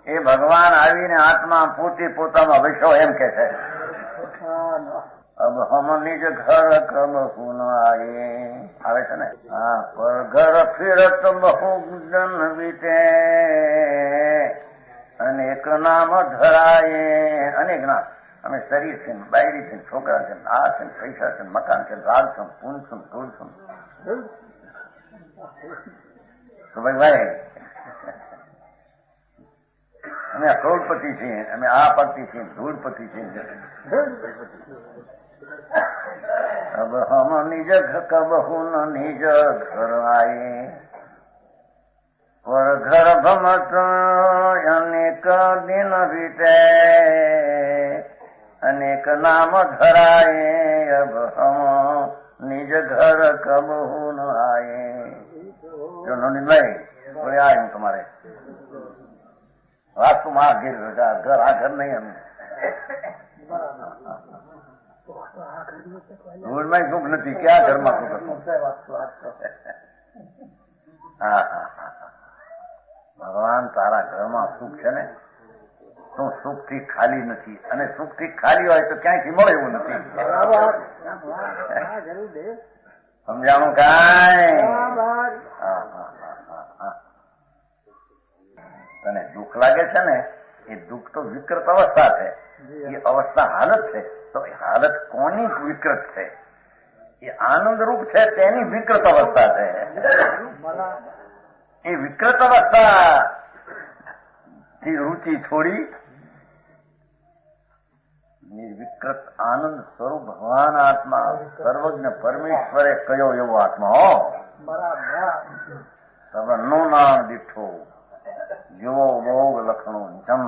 એ ભગવાન આવીને આત્મા પોતામાં વૈસો એમ કે છે અબ હમ નિજ ઘર કબહુ ન આયે આવે છે ને હા પર ઘર ફિરત બહુ જન વીતે અનેક નામ ધરાયે અનેક નામ અમે શરીર છે બાયરી છે છોકરા છે આ છે પૈસા છે મકાન છે રાજ છું પૂન છું ધૂળ છું તો ભાઈ અમે કરોડપતિ છીએ અમે આ પતિ છીએ ધૂળપતિ છીએ અબ હમ નિજ કબહુ ન નિજ ઘર આયે પર ઘર ભમત અનેક દિન વીતે અનેક નામ ધરાયે અબ હમ નિજ ઘર કબહુ ન આયે જો નોનીભાઈ કોઈ આવ્યું તમારે વાસ્તુમાં ઘર આ ઘર નહીં અમે ધૂળમાં સુખ નથી ક્યાં ઘરમાં સુખ હતું હા હા હા ભગવાન તારા ઘરમાં સુખ છે ને તું સુખ થી ખાલી નથી અને સુખ થી ખાલી હોય તો ક્યાંયથી મળે એવું નથી સમજાણું કાંઈ તને દુઃખ લાગે છે ને એ દુઃખ તો વિકૃત અવસ્થા છે એ અવસ્થા હાલત છે તો એ હાલત કોની વિકૃત છે એ આનંદ રૂપ છે તેની વિકૃત અવસ્થા છે એ વિકૃત અવસ્થા થી રુચિ છોડી નિર્વિકૃત આનંદ સ્વરૂપ ભગવાન આત્મા સર્વજ્ઞ પરમેશ્વરે કયો એવો આત્મા હો નું નામ દીઠો જેવો ભોગ લખણું જમ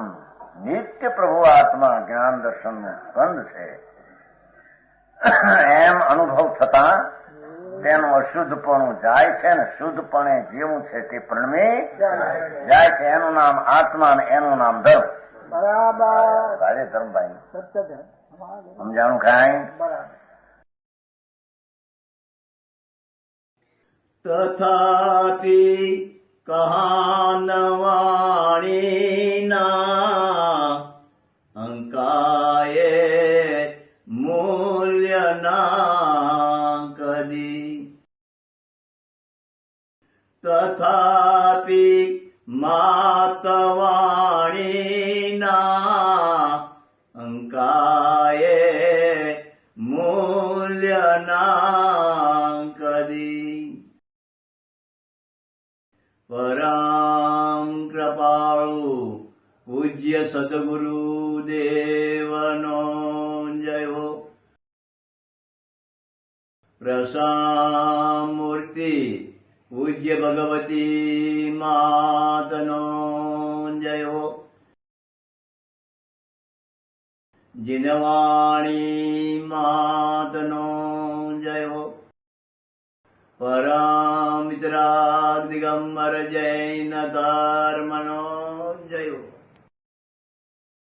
નિત્ય પ્રભુ આત્મા જ્ઞાન દર્શન નું સ્કંદ છે એમ અનુભવ થતા તેનું અશુદ્ધપણું જાય છે ને શુદ્ધપણે જેવું છે તે પ્રણમે જાય છે એનું નામ આત્મા ને એનું નામ ધર્મ બરાબર રાજે ધર્મભાઈ સમજાણું કાંઈ તથાપિ કહાનવાણીના અંકાયે મૂલ્યના કદી તથાપિ માતવાણીના અંકાયે મૂલ્યના કદી પરમ કૃપાળુ પૂજ્ય સદગુરુ દેવનો જયો પ્રસામૂર્તિ પૂજ્ય ભગવતી માતનો જયો જીનવાણી માતનો જયો પરમ મિત્રા દિગંબર જૈન ધર્મનો